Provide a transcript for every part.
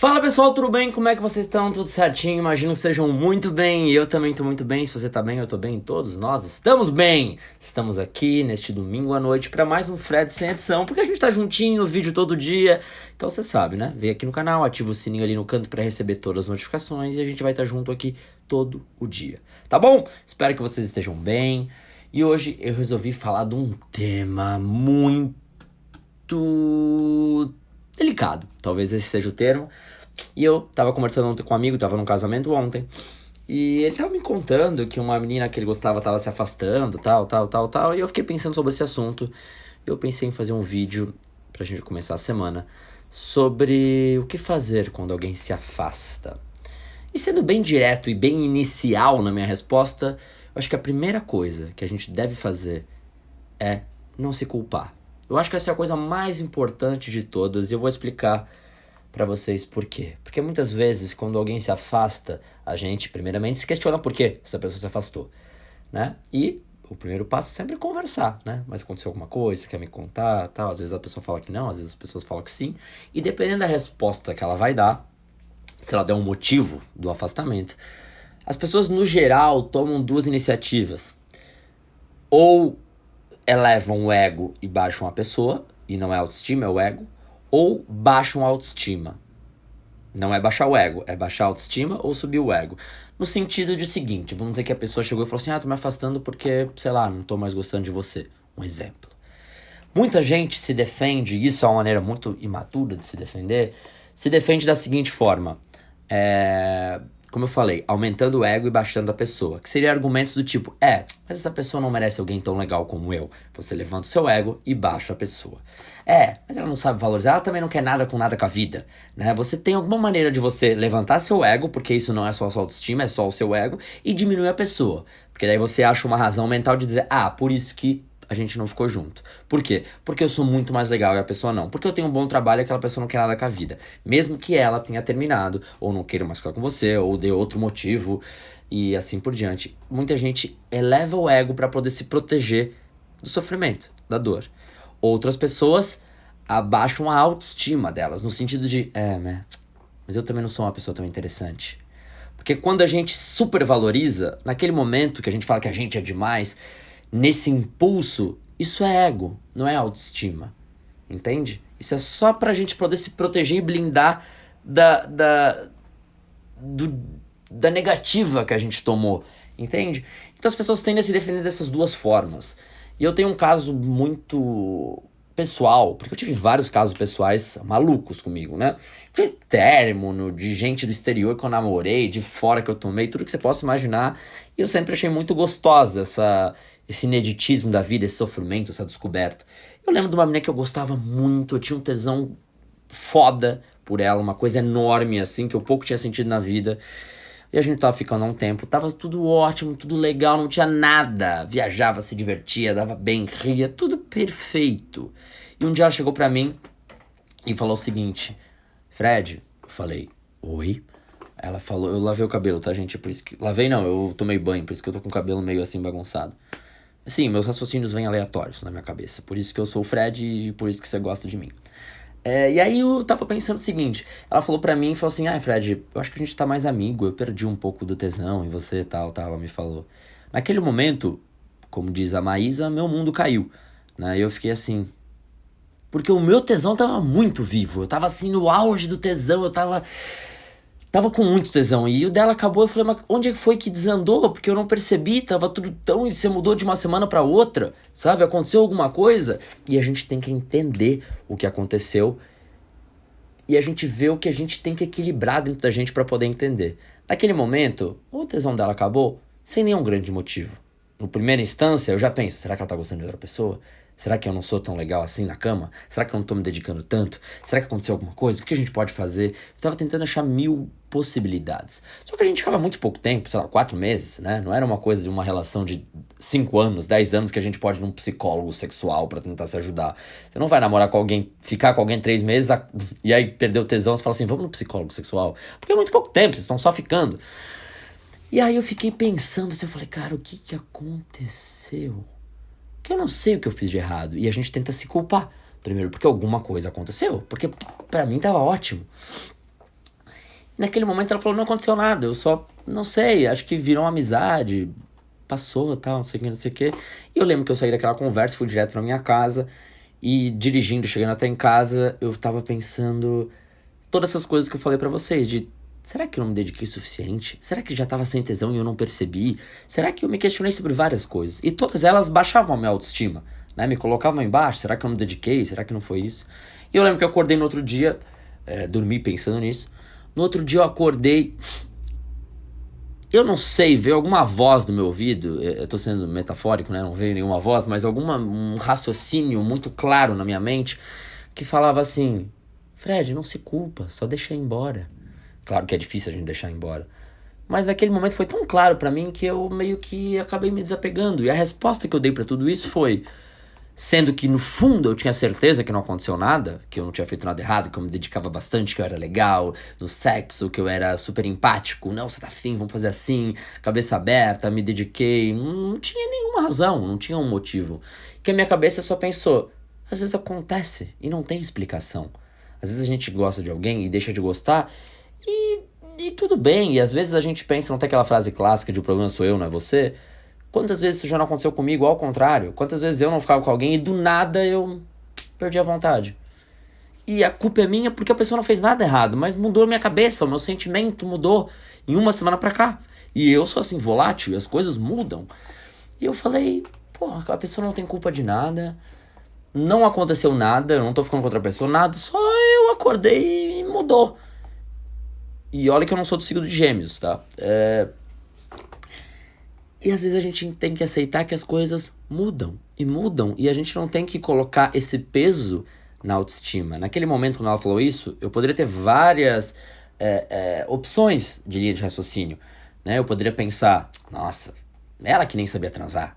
Fala pessoal, tudo bem? Como é que vocês estão? Tudo certinho? Imagino que sejam muito bem. E eu também tô muito bem. Se você tá bem, eu tô bem. Todos nós estamos bem. Estamos aqui neste domingo à noite para mais um Fred sem edição, porque a gente tá juntinho, vídeo todo dia. Então você sabe, né? Vem aqui no canal, ativa o sininho ali no canto para receber todas as notificações e a gente vai estar junto aqui todo o dia. Tá bom? Espero que vocês estejam bem. E hoje eu resolvi falar de um tema muito delicado, talvez esse seja o termo. E eu tava conversando ontem com um amigo, tava num casamento ontem, e ele tava me contando que uma menina que ele gostava tava se afastando, tal, e eu fiquei pensando sobre esse assunto. Eu pensei em fazer um vídeo pra gente começar a semana sobre o que fazer quando alguém se afasta. E sendo bem direto e bem inicial na minha resposta, eu acho que a primeira coisa que a gente deve fazer é não se culpar. Eu acho que essa é a coisa mais importante de todas e eu vou explicar pra vocês por quê. Porque muitas vezes, quando alguém se afasta, a gente primeiramente se questiona por que essa pessoa se afastou, né? E o primeiro passo é sempre conversar, né? Mas aconteceu alguma coisa, você quer me contar, tal. Às vezes a pessoa fala que não, às vezes as pessoas falam que sim. E dependendo da resposta que ela vai dar, se ela der um motivo do afastamento, as pessoas no geral tomam duas iniciativas. Ou elevam o ego e baixam a pessoa, e não é autoestima, é o ego, ou baixam a autoestima. Não é baixar o ego, é baixar a autoestima ou subir o ego. No sentido de seguinte, vamos dizer que a pessoa chegou e falou assim, tô me afastando porque, sei lá, não tô mais gostando de você. Um exemplo. Muita gente se defende, e isso é uma maneira muito imatura de se defende da seguinte forma, como eu falei, aumentando o ego e baixando a pessoa. Que seria argumentos do tipo, mas essa pessoa não merece alguém tão legal como eu. Você levanta o seu ego e baixa a pessoa. Mas ela não sabe valorizar, ela também não quer nada com nada com a vida, né? Você tem alguma maneira de você levantar seu ego, porque isso não é só a sua autoestima, é só o seu ego, e diminuir a pessoa. Porque daí você acha uma razão mental de dizer, por isso que a gente não ficou junto. Por quê? Porque eu sou muito mais legal e a pessoa não. Porque eu tenho um bom trabalho e aquela pessoa não quer nada com a vida. Mesmo que ela tenha terminado, ou não queira mais ficar com você, ou dê outro motivo, e assim por diante. Muita gente eleva o ego para poder se proteger do sofrimento, da dor. Outras pessoas abaixam a autoestima delas, no sentido de, mas eu também não sou uma pessoa tão interessante. Porque quando a gente supervaloriza, naquele momento que a gente fala que a gente é demais, nesse impulso, isso é ego, não é autoestima. Entende? Isso é só pra gente poder se proteger e blindar da negativa que a gente tomou. Entende? Então as pessoas tendem a se defender dessas duas formas. E eu tenho um caso muito pessoal, porque eu tive vários casos pessoais malucos comigo, né? De término, de gente do exterior que eu namorei, de fora que eu tomei, tudo que você possa imaginar. E eu sempre achei muito gostosa esse ineditismo da vida, esse sofrimento, essa descoberta. Eu lembro de uma menina que eu gostava muito, eu tinha um tesão foda por ela, uma coisa enorme assim, que eu pouco tinha sentido na vida. E a gente tava ficando há um tempo, tava tudo ótimo, tudo legal, não tinha nada. Viajava, se divertia, dava bem, ria, tudo perfeito. E um dia ela chegou pra mim e falou o seguinte, Fred, eu falei, oi? Ela falou, eu lavei o cabelo, tá, gente? Por isso que... Lavei não, eu tomei banho, por isso que eu tô com o cabelo meio assim bagunçado. Sim, meus raciocínios vêm aleatórios na minha cabeça, por isso que eu sou o Fred e por isso que você gosta de mim. E aí eu tava pensando o seguinte, ela falou pra mim e falou assim, Fred, eu acho que a gente tá mais amigo, eu perdi um pouco do tesão em você, tal, ela me falou. Naquele momento, como diz a Maísa, meu mundo caiu, né, e eu fiquei assim, porque o meu tesão tava muito vivo, eu tava assim no auge do tesão, eu tava com muito tesão, e o dela acabou, eu falei, mas onde foi que desandou? Porque eu não percebi, tava tudo tão, e você mudou de uma semana pra outra, sabe? Aconteceu alguma coisa? E a gente tem que entender o que aconteceu, e a gente vê o que a gente tem que equilibrar dentro da gente pra poder entender. Naquele momento, o tesão dela acabou sem nenhum grande motivo. No primeira instância, eu já penso, será que ela tá gostando de outra pessoa? Será que eu não sou tão legal assim na cama? Será que eu não tô me dedicando tanto? Será que aconteceu alguma coisa? O que a gente pode fazer? Eu tava tentando achar 1000 possibilidades. Só que a gente ficava muito pouco tempo, sei lá, 4 meses, né? Não era uma coisa de uma relação de 5 anos, 10 anos que a gente pode ir num psicólogo sexual pra tentar se ajudar. Você não vai namorar com alguém, ficar com alguém 3 meses e aí perder o tesão, você fala assim, vamos no psicólogo sexual. Porque é muito pouco tempo, vocês estão só ficando. E aí eu fiquei pensando assim, eu falei, cara, o que aconteceu? Que eu não sei o que eu fiz de errado. E a gente tenta se culpar. Primeiro, porque alguma coisa aconteceu. Porque pra mim tava ótimo. Naquele momento ela falou, não aconteceu nada, eu só, não sei, acho que virou uma amizade, passou, tal, não sei o que, não sei o que. E eu lembro que eu saí daquela conversa, fui direto pra minha casa, e dirigindo, chegando até em casa, eu tava pensando todas essas coisas que eu falei pra vocês, de será que eu não me dediquei o suficiente? Será que já tava sem tesão e eu não percebi? Será que eu me questionei sobre várias coisas? E todas elas baixavam a minha autoestima, né? Me colocavam embaixo, será que eu não me dediquei? Será que não foi isso? E eu lembro que eu acordei no outro dia, dormi pensando nisso. No outro dia eu acordei, eu não sei, veio alguma voz do meu ouvido, eu tô sendo metafórico, né? Não veio nenhuma voz, mas um raciocínio muito claro na minha mente que falava assim: Fred, não se culpa, só deixa ir embora. Claro que é difícil a gente deixar ir embora. Mas naquele momento foi tão claro pra mim que eu meio que acabei me desapegando. E a resposta que eu dei pra tudo isso foi: sendo que no fundo eu tinha certeza que não aconteceu nada, que eu não tinha feito nada errado, que eu me dedicava bastante, que eu era legal no sexo, que eu era super empático, não, você tá afim, vamos fazer assim, cabeça aberta, me dediquei, não tinha nenhuma razão, não tinha um motivo. Que a minha cabeça só pensou, às vezes acontece e não tem explicação. Às vezes a gente gosta de alguém e deixa de gostar e tudo bem, e às vezes a gente pensa, não tem aquela frase clássica de o problema sou eu, não é você? Quantas vezes isso já não aconteceu comigo, ao contrário? Quantas vezes eu não ficava com alguém e do nada eu perdi a vontade? E a culpa é minha porque a pessoa não fez nada errado, mas mudou a minha cabeça, o meu sentimento mudou em uma semana pra cá. E eu sou assim, volátil, e as coisas mudam. E eu falei, porra, a pessoa não tem culpa de nada, não aconteceu nada, eu não tô ficando com outra pessoa, nada, só eu acordei e mudou. E olha que eu não sou do signo de Gêmeos, tá? E às vezes a gente tem que aceitar que as coisas mudam, e a gente não tem que colocar esse peso na autoestima. Naquele momento, quando ela falou isso, eu poderia ter várias opções de linha de raciocínio, né? Eu poderia pensar, nossa, ela que nem sabia transar.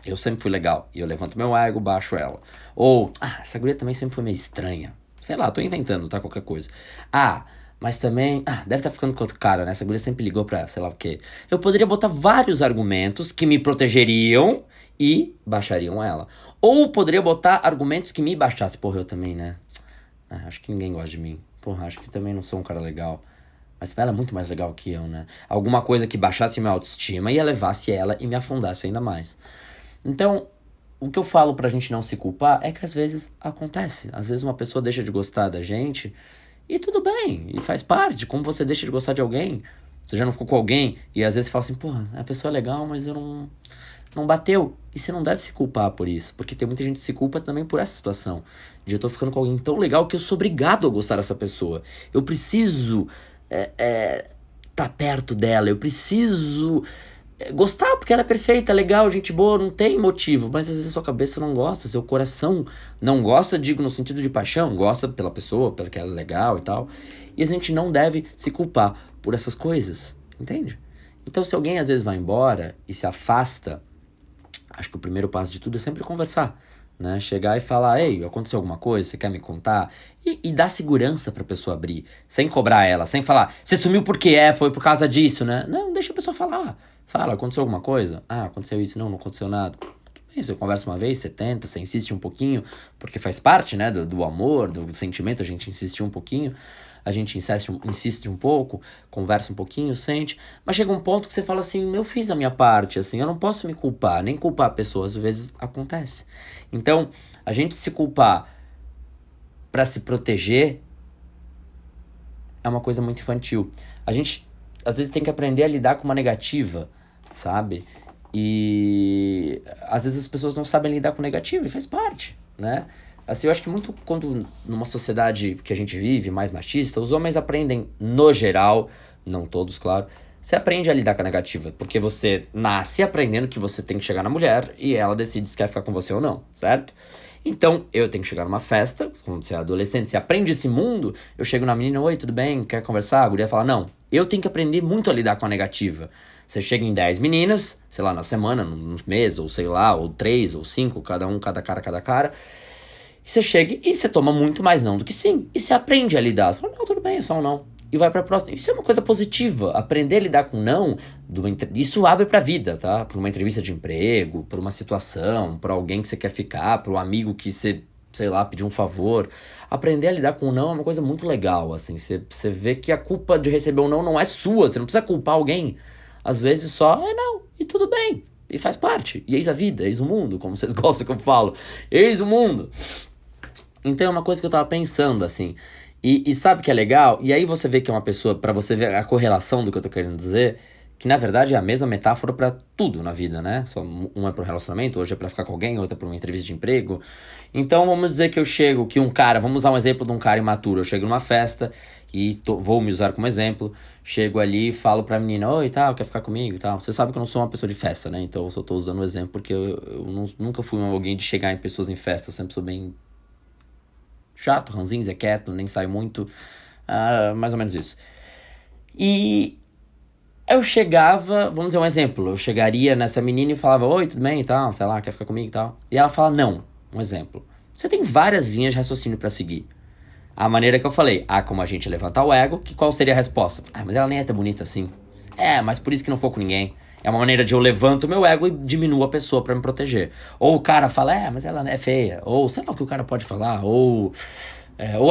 Eu sempre fui legal, e eu levanto meu ego, baixo ela. Ou, essa guria também sempre foi meio estranha. Sei lá, tô inventando, tá? Qualquer coisa. Mas também, deve estar ficando com outro cara, né? Essa guria sempre ligou pra, sei lá o quê. Eu poderia botar vários argumentos que me protegeriam e baixariam ela. Ou poderia botar argumentos que me baixassem. Porra, eu também, né? Acho que ninguém gosta de mim. Porra, acho que também não sou um cara legal. Mas ela é muito mais legal que eu, né? Alguma coisa que baixasse minha autoestima e elevasse ela e me afundasse ainda mais. Então, o que eu falo pra gente não se culpar é que às vezes acontece. Às vezes uma pessoa deixa de gostar da gente e tudo bem, e faz parte. Como você deixa de gostar de alguém, você já não ficou com alguém e às vezes fala assim, porra, a pessoa é legal, mas eu não bateu. E você não deve se culpar por isso, porque tem muita gente que se culpa também por essa situação. De eu tô ficando com alguém tão legal que eu sou obrigado a gostar dessa pessoa. Eu preciso tá perto dela, eu preciso gostar porque ela é perfeita, legal, gente boa, não tem motivo. Mas às vezes sua cabeça não gosta, seu coração não gosta, digo no sentido de paixão, gosta pela pessoa, pela que ela é legal e tal. E a gente não deve se culpar por essas coisas, entende? Então se alguém às vezes vai embora e se afasta, acho que o primeiro passo de tudo é sempre conversar, né? Chegar e falar, ei, aconteceu alguma coisa, você quer me contar? E dar segurança pra pessoa abrir, sem cobrar ela, sem falar, você sumiu por quê? Foi por causa disso, né? Não, deixa a pessoa falar. Fala, aconteceu alguma coisa? Aconteceu isso. Não aconteceu nada. Você conversa uma vez, você tenta, você insiste um pouquinho, porque faz parte, né, do amor, do sentimento, a gente insiste um pouquinho, a gente insiste um pouco, conversa um pouquinho, sente, mas chega um ponto que você fala assim, eu fiz a minha parte, assim, eu não posso me culpar, nem culpar a pessoa, às vezes acontece. Então, a gente se culpar pra se proteger é uma coisa muito infantil. A gente, às vezes, tem que aprender a lidar com uma negativa, sabe? E às vezes as pessoas não sabem lidar com negativo e faz parte, né? Assim, eu acho que muito quando numa sociedade que a gente vive, mais machista, os homens aprendem, no geral, não todos, claro, você aprende a lidar com a negativa, porque você nasce aprendendo que você tem que chegar na mulher e ela decide se quer ficar com você ou não, certo? Então, eu tenho que chegar numa festa, quando você é adolescente, você aprende esse mundo, eu chego na menina, oi, tudo bem, quer conversar? A guria fala, não, eu tenho que aprender muito a lidar com a negativa. Você chega em 10 meninas, sei lá, na semana, no mês, ou sei lá, ou 3, ou 5, cada um, cada cara. E você chega e você toma muito mais não do que sim. E você aprende a lidar. Você fala, não, tudo bem, é só um não. E vai pra próxima. Isso é uma coisa positiva. Aprender a lidar com não, isso abre pra vida, tá? Pra uma entrevista de emprego, pra uma situação, pra alguém que você quer ficar, pra um amigo que você sei lá, pedir um favor. Aprender a lidar com o não é uma coisa muito legal, assim. Você vê que a culpa de receber um não não é sua, você não precisa culpar alguém. Às vezes só é não, e tudo bem. E faz parte. E eis a vida, eis o mundo, como vocês gostam que eu falo. Eis o mundo. Então é uma coisa que eu tava pensando, assim. E sabe o que é legal? E aí você vê que é uma pessoa, pra você ver a correlação do que eu tô querendo dizer, que na verdade é a mesma metáfora pra tudo na vida, né? Só um é pro relacionamento, hoje é pra ficar com alguém, outra é pra uma entrevista de emprego. Então vamos dizer que eu chego, que um cara, vamos usar um exemplo de um cara imaturo, eu chego numa festa e vou me usar como exemplo, chego ali e falo pra menina, oi, tal, quer ficar comigo e tal. Você sabe que eu não sou uma pessoa de festa, né? Então eu só tô usando o exemplo porque nunca fui alguém de chegar em pessoas em festa, eu sempre sou bem chato, ranzinho, é quieto, nem saio muito, mais ou menos isso. E eu chegava, vamos dizer um exemplo, eu chegaria nessa menina e falava, oi, tudo bem e tal, sei lá, quer ficar comigo e tal. E ela fala, não, um exemplo. Você tem várias linhas de raciocínio pra seguir. A maneira que eu falei, como a gente levantar o ego, que qual seria a resposta? Mas ela nem é tão bonita assim. Mas por isso que não ficou com ninguém. É uma maneira de eu levanto o meu ego e diminuo a pessoa pra me proteger. Ou o cara fala, mas ela é feia. Ou sei lá o que o cara pode falar. Ou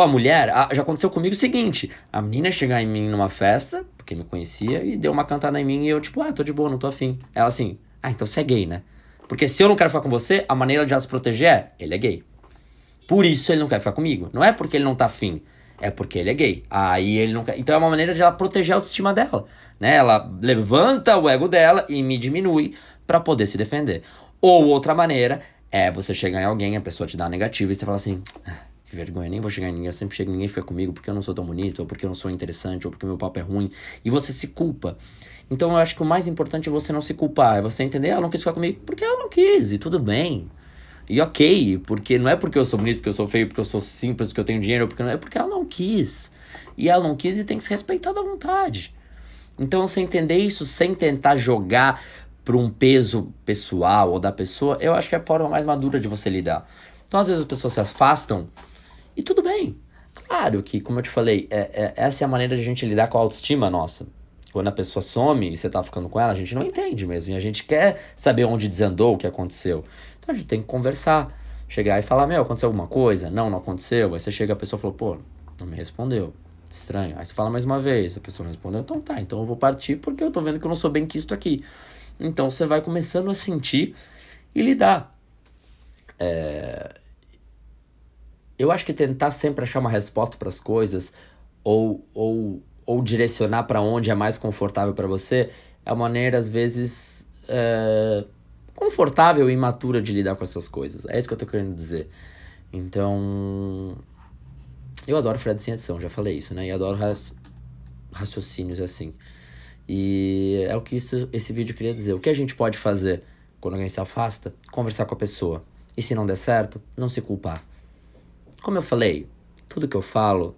a mulher, já aconteceu comigo o seguinte, a menina chegar em mim numa festa, porque me conhecia, e deu uma cantada em mim e eu tipo, tô de boa, não tô afim. Ela assim, então você é gay, né? Porque se eu não quero ficar com você, a maneira de ela se proteger ele é gay. Por isso ele não quer ficar comigo. Não é porque ele não tá afim, é porque ele é gay. Aí ele não quer. Então é uma maneira de ela proteger a autoestima dela, né? Ela levanta o ego dela e me diminui pra poder se defender. Ou outra maneira é você chegar em alguém, a pessoa te dá negativa e você fala assim, que vergonha, nem vou chegar em ninguém, eu sempre chego e ninguém fica comigo porque eu não sou tão bonito, ou porque eu não sou interessante, ou porque meu papo é ruim. E você se culpa. Então eu acho que o mais importante é você não se culpar, é você entender, ela não quis ficar comigo porque ela não quis, e tudo bem. E ok, porque não é porque eu sou bonito, porque eu sou feio, porque eu sou simples, porque eu tenho dinheiro, porque não é porque ela não quis. E ela não quis e tem que ser respeitada à vontade. Então você entender isso sem tentar jogar pra um peso pessoal ou da pessoa, eu acho que é a forma mais madura de você lidar. Então às vezes as pessoas se afastam e tudo bem. Claro que, como eu te falei, essa é a maneira de a gente lidar com a autoestima nossa. Quando a pessoa some e você tá ficando com ela, a gente não entende mesmo. E a gente quer saber onde desandou, o que aconteceu. Então a gente tem que conversar. Chegar e falar, aconteceu alguma coisa? Não, não aconteceu. Aí você chega, a pessoa falou, pô, não me respondeu. Estranho. Aí você fala mais uma vez, a pessoa não respondeu. Então tá, então eu vou partir porque eu tô vendo que eu não sou bem quisto aqui. Então você vai começando a sentir e lidar. Eu acho que tentar sempre achar uma resposta para as coisas ou direcionar para onde é mais confortável para você é uma maneira, às vezes, confortável e imatura de lidar com essas coisas. É isso que eu tô querendo dizer. Então, eu adoro Fred sem edição, já falei isso, né? E adoro raciocínios assim. E é o que esse vídeo queria dizer. O que a gente pode fazer quando alguém se afasta? Conversar com a pessoa. E se não der certo, não se culpar. Como eu falei, tudo que eu falo,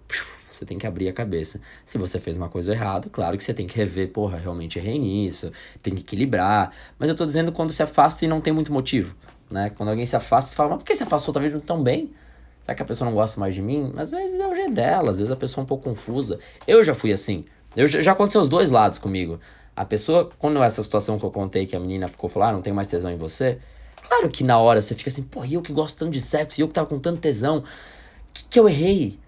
você tem que abrir a cabeça. Se você fez uma coisa errada, claro que você tem que rever, realmente errei nisso, tem que equilibrar. Mas eu tô dizendo quando se afasta e não tem muito motivo, né? Quando alguém se afasta, você fala, mas por que se afastou? Talvez não tão bem. Será que a pessoa não gosta mais de mim? Às vezes é o jeito dela, às vezes a pessoa é um pouco confusa. Eu já fui assim. Já aconteceu os dois lados comigo. A pessoa, quando essa situação que eu contei, que a menina falou, não tenho mais tesão em você. Claro que na hora você fica assim, e eu que gosto tanto de sexo, e eu que tava com tanto tesão. Que eu errei?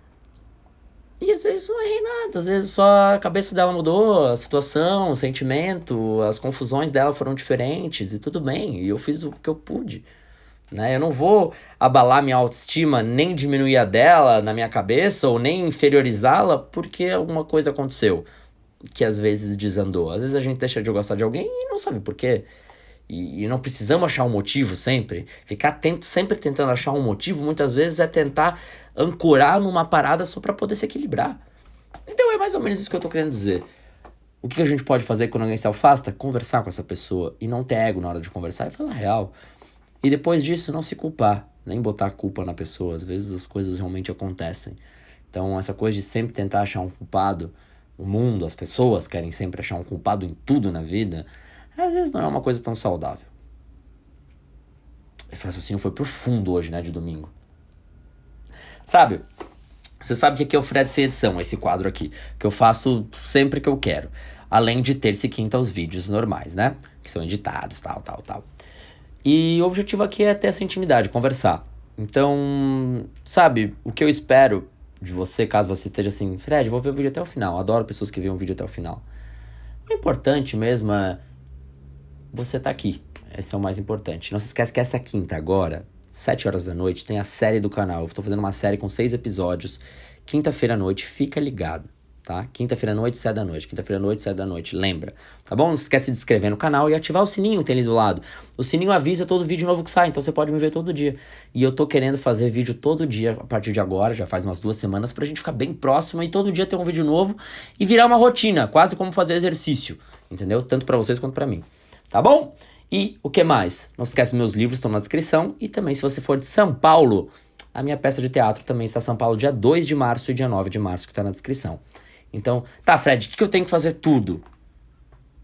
E às vezes não errei nada, às vezes só a cabeça dela mudou, a situação, o sentimento, as confusões dela foram diferentes e tudo bem, e eu fiz o que eu pude, né? Eu não vou abalar minha autoestima, nem diminuir a dela na minha cabeça, ou nem inferiorizá-la porque alguma coisa aconteceu que às vezes desandou. Às vezes a gente deixa de gostar de alguém e não sabe por quê. E não precisamos achar um motivo sempre. Ficar sempre tentando achar um motivo, muitas vezes é tentar ancorar numa parada só pra poder se equilibrar. Então é mais ou menos isso que eu tô querendo dizer. O que a gente pode fazer quando alguém se afasta? Conversar com essa pessoa e não ter ego na hora de conversar e falar a real. E depois disso não se culpar, nem botar a culpa na pessoa. Às vezes as coisas realmente acontecem. Então essa coisa de sempre tentar achar um culpado, o mundo, as pessoas querem sempre achar um culpado em tudo na vida, às vezes não é uma coisa tão saudável. Esse raciocínio foi profundo hoje, né, de domingo. Sabe, você sabe que aqui é o Fred sem edição, esse quadro aqui, que eu faço sempre que eu quero. Além de terça e quinta os vídeos normais, né, que são editados, tal. E o objetivo aqui é ter essa intimidade, conversar. Então, sabe, o que eu espero de você, caso você esteja assim, Fred, vou ver o vídeo até o final. Adoro pessoas que veem um vídeo até o final. O importante mesmo é você tá aqui. Esse é o mais importante. Não se esquece que essa quinta agora, 7 horas da noite, tem a série do canal. Eu estou fazendo uma série com 6 episódios. Quinta-feira à noite, fica ligado, tá? Quinta-feira à noite, 7 da noite. Quinta-feira à noite, 7 da noite. Lembra, tá bom? Não se esquece de se inscrever no canal e ativar o sininho, tem ali do lado. O sininho avisa todo vídeo novo que sai, então você pode me ver todo dia. E eu tô querendo fazer vídeo todo dia a partir de agora, já faz umas 2 semanas, pra gente ficar bem próximo e todo dia ter um vídeo novo e virar uma rotina, quase como fazer exercício, entendeu? Tanto pra vocês quanto pra mim. Tá bom? E o que mais? Não esquece, meus livros estão na descrição. E também, se você for de São Paulo, a minha peça de teatro também está em São Paulo, dia 2 de março e dia 9 de março, que está na descrição. Então, tá, Fred, o que eu tenho que fazer tudo?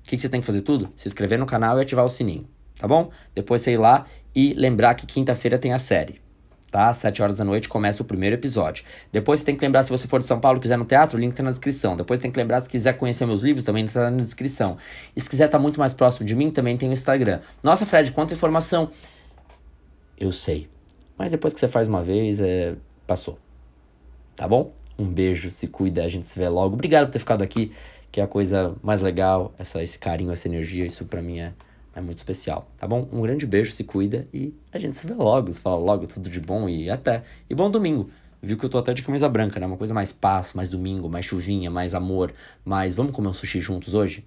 O que você tem que fazer tudo? Se inscrever no canal e ativar o sininho, tá bom? Depois você ir lá e lembrar que quinta-feira tem a série. Tá? Às 7 horas da noite começa o primeiro episódio. Depois você tem que lembrar, se você for de São Paulo e quiser no teatro, o link tá na descrição. Depois tem que lembrar, se quiser conhecer meus livros, também tá na descrição. E se quiser estar muito mais próximo de mim, também tem o Instagram. Nossa, Fred, quanta informação. Eu sei. Mas depois que você faz uma vez, passou. Tá bom? Um beijo, se cuida, a gente se vê logo. Obrigado por ter ficado aqui, que é a coisa mais legal, esse carinho, essa energia, isso pra mim é muito especial, tá bom? Um grande beijo, se cuida e a gente se vê logo, se fala logo, tudo de bom e até. E bom domingo. Viu que eu tô até de camisa branca, né? Uma coisa mais paz, mais domingo, mais chuvinha, mais amor, mais... Vamos comer um sushi juntos hoje?